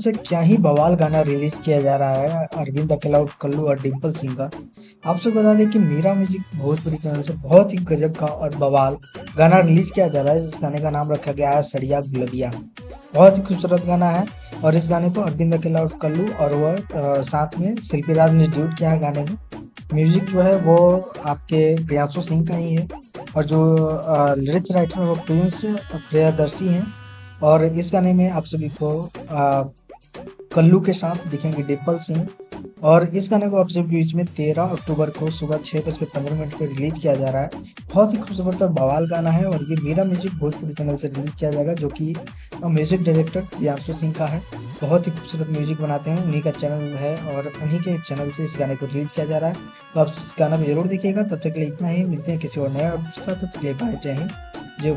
से क्या ही बवाल गाना रिलीज किया जा रहा है अरविंद अकेला उर्फ कल्लू और डिम्पल सिंह का। आप सबको बता दें कि मीरा म्यूजिक भोजपुरी चैनल से बहुत ही गजब का और बवाल गाना रिलीज किया जा रहा है। इस गाने का नाम रखा गया है सड़िया गुलबिया। बहुत ही खूबसूरत गाना है और इस गाने को अरविंद अकेला उर्फ कल्लू और वह साथ में शिल्पी राज ने ड्यूट किया है गाने में। म्यूजिक जो है वो आपके प्रियांशु सिंह का ही है और जो लिरिक्स राइटर है वो प्रिंस प्रियदर्शी हैं। और इस गाने में आप सभी को कल्लू के साथ दिखेंगे डिम्पल सिंह। और इस गाने को आप सभी बीच में 13 अक्टूबर को सुबह 6:15 पर रिलीज किया जा रहा है। बहुत ही खूबसूरत और बवाल गाना है और ये मीरा म्यूजिक भोजपुरी चैनल से रिलीज किया जाएगा, जो कि म्यूजिक डायरेक्टर प्रियांशु सिंह का है। बहुत ही खूबसूरत म्यूजिक बनाते हैं, उन्हीं का चैनल है और उन्हीं के चैनल से इस गाने को रिलीज किया जा रहा है। तो आप इस गाना को जरूर देखिएगा। तब तक के लिए इतना ही, मिलते हैं किसी और नए एपिसोड के साथ। तब तक के लिए बाय, जय हिंद, जय